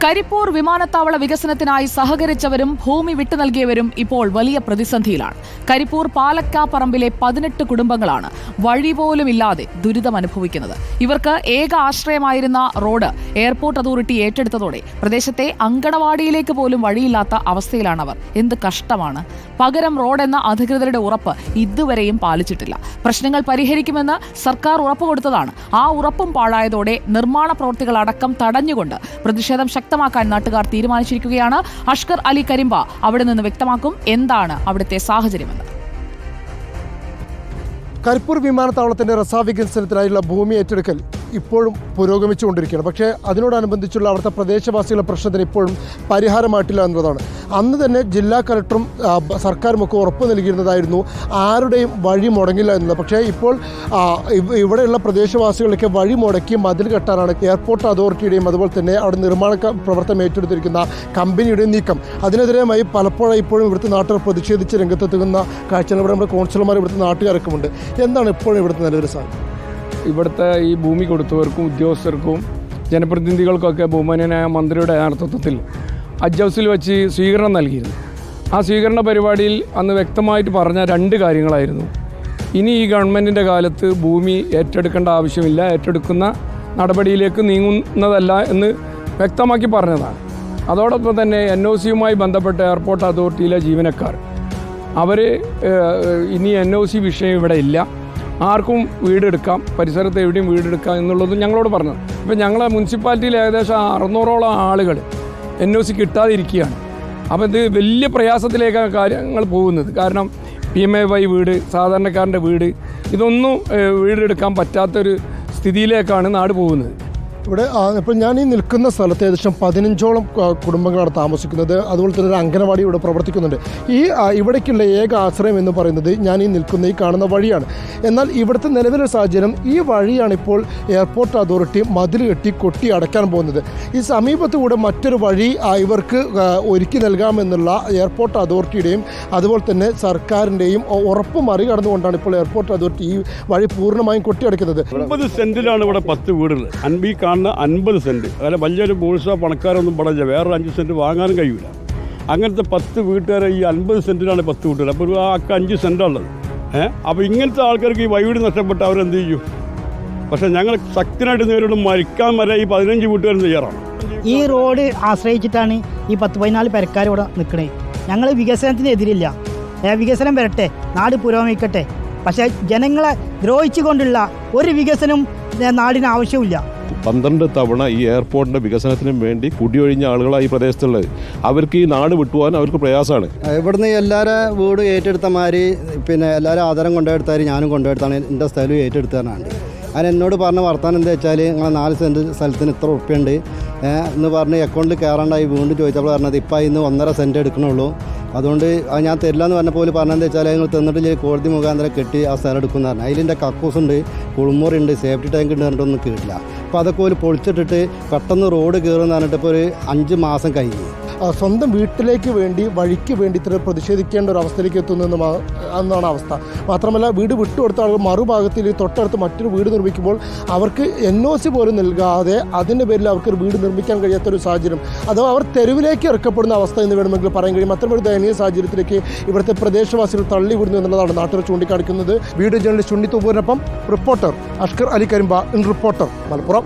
കരിപ്പൂർ വിമാനത്താവള വികസനത്തിനായി സഹകരിച്ചവരും ഭൂമി വിട്ടു നൽകിയവരും ഇപ്പോൾ വലിയ പ്രതിസന്ധിയിലാണ്. കരിപ്പൂർ പാലക്കാപ്പറമ്പിലെ 18 കുടുംബങ്ങളാണ് വഴി പോലും ഇല്ലാതെ ദുരിതമനുഭവിക്കുന്നത്. ഇവർക്ക് ഏക ആശ്രയമായിരുന്ന റോഡ് എയർപോർട്ട് അതോറിറ്റി ഏറ്റെടുത്തതോടെ പ്രദേശത്തെ അങ്കണവാടിയിലേക്ക് പോലും വഴിയില്ലാത്ത അവസ്ഥയിലാണവർ. എന്ത് കഷ്ടമാണ്! പകരം റോഡെന്ന അധികൃതരുടെ ഉറപ്പ് ഇതുവരെയും പാലിച്ചിട്ടില്ല. പ്രശ്നങ്ങൾ പരിഹരിക്കുമെന്ന് സർക്കാർ ഉറപ്പുകൊടുത്തതാണ്. ആ ഉറപ്പും പാഴായതോടെ നിർമ്മാണ പ്രവൃത്തികളടക്കം തടഞ്ഞുകൊണ്ട് പ്രതിഷേധം ശക്തമാക്കാൻ നാട്ടുകാർ തീരുമാനിച്ചിരിക്കുകയാണ്. അഷ്കർ അലി കരിമ്പ അവിടെ നിന്ന് വ്യക്തമാക്കും എന്താണ് അവിടുത്തെ സാഹചര്യമെന്ന്. കരിപ്പൂർ വിമാനത്താവളത്തിന്റെ വികസനത്തിനായുള്ള ഭൂമി ഏറ്റെടുക്കൽ ഇപ്പോഴും പുരോഗമിച്ചുകൊണ്ടിരിക്കുകയാണ്. പക്ഷേ അതിനോടനുബന്ധിച്ചുള്ള അവിടുത്തെ പ്രദേശവാസികളുടെ പ്രശ്നത്തിന് ഇപ്പോഴും പരിഹാരമായിട്ടില്ല എന്നതാണ്. അന്ന് തന്നെ ജില്ലാ കളക്ടറും സർക്കാരുമൊക്കെ ഉറപ്പ് നൽകിയിരുന്നതായിരുന്നു ആരുടെയും വഴി മുടങ്ങില്ല എന്നത്. പക്ഷേ ഇപ്പോൾ ഇവിടെയുള്ള പ്രദേശവാസികളൊക്കെ വഴി മുടക്കി മതിൽ കെട്ടാനാണ് എയർപോർട്ട് അതോറിറ്റിയുടെയും അതുപോലെ തന്നെ അവിടെ നിർമ്മാണ പ്രവർത്തനം ഏറ്റെടുത്തിരിക്കുന്ന കമ്പനിയുടെയും നീക്കം. അതിനെതിരെയുമായി പലപ്പോഴും ഇപ്പോഴും ഇവിടുത്തെ നാട്ടുകാർ പ്രതിഷേധിച്ച് രംഗത്തെത്തുന്ന കാഴ്ചകൾ ഇവിടെ നമ്മുടെ കോൺസുലർമാർ ഇവിടുത്തെ നാട്ടുകാരൊക്കെയുണ്ട്. എന്താണ് ഇപ്പോഴും ഇവിടുത്തെ നിലവിലെ സാഹചര്യം? ഇവിടുത്തെ ഈ ഭൂമി കൊടുത്തവർക്കും ഉദ്യോഗസ്ഥർക്കും ജനപ്രതിനിധികൾക്കൊക്കെ ബഹുമാന്യനായ മന്ത്രിയുടെ നേതൃത്വത്തിൽ ഹജ്ജ് ഹൗസിൽ വെച്ച് സ്വീകരണം നൽകിയിരുന്നു. ആ സ്വീകരണ പരിപാടിയിൽ അന്ന് വ്യക്തമായിട്ട് പറഞ്ഞ 2 കാര്യങ്ങളായിരുന്നു. ഇനി ഈ ഗവൺമെൻറ്റിൻ്റെ കാലത്ത് ഭൂമി ഏറ്റെടുക്കേണ്ട ആവശ്യമില്ല, ഏറ്റെടുക്കുന്ന നടപടിയിലേക്ക് നീങ്ങുന്നതല്ല എന്ന് വ്യക്തമാക്കി പറഞ്ഞതാണ്. അതോടൊപ്പം തന്നെ NOCയുമായി ബന്ധപ്പെട്ട എയർപോർട്ട് അതോറിറ്റിയിലെ ജീവനക്കാർ അവർ ഇനി NOC വിഷയം ഇവിടെ ഇല്ല, ആർക്കും വീടെടുക്കാം, പരിസരത്ത് എവിടെയും വീടെടുക്കാം എന്നുള്ളതും ഞങ്ങളോട് പറഞ്ഞു. ഇപ്പം ഞങ്ങളെ മുനിസിപ്പാലിറ്റിയിൽ ഏകദേശം 600ഓളം ആളുകൾ NOC കിട്ടാതിരിക്കുകയാണ്. അപ്പോൾ ഇത് വലിയ പ്രയാസത്തിലേക്കാണ് കാര്യങ്ങൾ പോകുന്നത്. കാരണം PMAY വീട്, സാധാരണക്കാരൻ്റെ വീട്, ഇതൊന്നും വീടെടുക്കാൻ പറ്റാത്തൊരു സ്ഥിതിയിലേക്കാണ് നാട് പോകുന്നത്. ഇവിടെ ഇപ്പോൾ ഞാൻ ഈ നിൽക്കുന്ന സ്ഥലത്ത് ഏകദേശം 15ഓളം കുടുംബങ്ങളാണ് താമസിക്കുന്നത്. അതുപോലെ തന്നെ ഒരു അംഗനവാടി ഇവിടെ പ്രവർത്തിക്കുന്നുണ്ട്. ഇവിടേക്കുള്ള ഏക ആശ്രയം എന്ന് പറയുന്നത് ഞാൻ ഈ നിൽക്കുന്ന ഈ കാണുന്ന വഴിയാണ്. എന്നാൽ ഇവിടുത്തെ നിലവിലെ സാഹചര്യം ഈ വഴിയാണ് ഇപ്പോൾ എയർപോർട്ട് അതോറിറ്റി മതിൽ കെട്ടി കൊട്ടി അടയ്ക്കാൻ പോകുന്നത്. ഈ സമീപത്തുകൂടെ മറ്റൊരു വഴി ഇവർക്ക് ഒരുക്കി നൽകാമെന്നുള്ള എയർപോർട്ട് അതോറിറ്റിയുടെയും അതുപോലെ തന്നെ സർക്കാരിൻ്റെയും ഉറപ്പ് മറികടന്നുകൊണ്ടാണ് ഇപ്പോൾ എയർപോർട്ട് അതോറിറ്റി ഈ വഴി പൂർണ്ണമായും കൊട്ടി അടയ്ക്കുന്നത്. 50 സെൻറ്റിലാണ് ഇവിടെ 10 വീടുകൾ. 50 സെൻറ്റ്. അതായത് വലിയൊരു ബോഴ്സ പണക്കാരൊന്നും പടല്ല, വേറെ 5 സെൻറ്റ് വാങ്ങാനും കഴിയില്ല. അങ്ങനത്തെ 10 വീട്ടുകാരെ ഈ 50 സെൻറ്റിലാണ് 10 വീട്ടുകാർ. അപ്പോൾ ആ 5 സെൻറ്റാണുള്ളത്. അപ്പോൾ ഇങ്ങനത്തെ ആൾക്കാർക്ക് ഈ വൈദ്യുതി നഷ്ടപ്പെട്ട് അവരെന്ത് ചെയ്യും? പക്ഷേ ഞങ്ങൾ ശക്തനായിട്ട് നേരിടും. മരിക്കാൻ വരെ ഈ 15 വീട്ടുകാരും തയ്യാറാണ്. ഈ റോഡ് ആശ്രയിച്ചിട്ടാണ് ഈ 10-14 പെരക്കാർ ഇവിടെ നിൽക്കണേ. ഞങ്ങൾ വികസനത്തിന് എതിരില്ല, വികസനം വരട്ടെ, നാട് പുരോഗമിക്കട്ടെ. പക്ഷേ ജനങ്ങളെ ദ്രോഹിച്ചുകൊണ്ടുള്ള ഒരു വികസനം നാടിന് ആവശ്യമില്ല. 12 തവണ ഈ എയർപോർട്ടിൻ്റെ വികസനത്തിനും വേണ്ടി കുടിയൊഴിഞ്ഞ ആളുകളാണ് ഈ പ്രദേശത്തുള്ളത്. അവർക്ക് ഈ നാട് വിട്ടുപോകാൻ അവർക്ക് പ്രയാസമാണ്. ഇവിടുന്ന് എല്ലാവരും വീട് ഏറ്റെടുത്തമാര്, പിന്നെ എല്ലാവരും ആധാരം കൊണ്ടുപോയെടുത്താൽ ഞാനും കൊണ്ടുപോയെടുത്താണ്. എൻ്റെ സ്ഥലം ഏറ്റെടുത്തതാണ്. അതിന് എന്നോട് പറഞ്ഞ വർത്താനം എന്താ വെച്ചാൽ നിങ്ങൾ 4 സെൻറ്റ് സ്ഥലത്തിന് ഇത്ര ഉറുപ്പ്യുണ്ട് എന്ന് പറഞ്ഞ് അക്കൗണ്ടിൽ കയറാണ്ടായി വീണ്ടും ചോദിച്ചപ്പോൾ പറഞ്ഞത് ഇപ്പം ഇന്ന് 1.5 സെൻറ്റ് എടുക്കണുള്ളൂ, അതുകൊണ്ട് ഞാൻ തരില്ല എന്ന് പറഞ്ഞപ്പോൾ പറഞ്ഞതെന്ന് വെച്ചാൽ നിങ്ങൾ തന്നിട്ടില്ല, കോടതി മുഖാന്തരം കെട്ടി ആ സ്ഥലം എടുക്കുന്ന പറഞ്ഞു. അതിലെൻ്റെ കക്കൂസുണ്ട്, കുളിമുറിയുണ്ട്, സേഫ്റ്റി ടാങ്ക് ഉണ്ട് പറഞ്ഞിട്ടൊന്നും കേട്ടില്ല. അപ്പോൾ അതൊക്കെ ഒരു പൊളിച്ചിട്ടിട്ട് പെട്ടെന്ന് റോഡ് കയറുമെന്ന് പറഞ്ഞിട്ട് ഇപ്പോൾ ഒരു 5 മാസം കഴിഞ്ഞു. സ്വന്തം വീട്ടിലേക്ക് വേണ്ടി വഴിക്ക് വേണ്ടി ഇത്ര പ്രതിഷേധിക്കേണ്ട ഒരു അവസ്ഥയിലേക്ക് എത്തുന്നതാണ് അവസ്ഥ. മാത്രമല്ല വീട് വിട്ടുകൊടുത്ത ആളുകൾ മറുഭാഗത്തിൽ തൊട്ടടുത്ത് മറ്റൊരു വീട് നിർമ്മിക്കുമ്പോൾ അവർക്ക് NOC പോലും നൽകാതെ അതിൻ്റെ പേരിൽ അവർക്കൊരു വീട് നിർമ്മിക്കാൻ കഴിയാത്തൊരു സാഹചര്യം, അഥവാ അവർ തെരുവിലേക്ക് ഇറക്കപ്പെടുന്ന അവസ്ഥ എന്ന് വേണമെങ്കിൽ പറയാൻ കഴിയും. അത്തരമൊരു ദയനീയ സാഹചര്യത്തിലേക്ക് ഇവിടുത്തെ പ്രദേശവാസികൾ തള്ളിവിടുന്നു എന്നുള്ളതാണ് നാട്ടുകാർ ചൂണ്ടിക്കാണിക്കുന്നത്. വീഡിയോ ജേർണലിസ്റ്റ് ഉണ്ണിത്തൂബൂരിനൊപ്പം reporter Ashkar Ali Karimba, in reporter, Malappuram.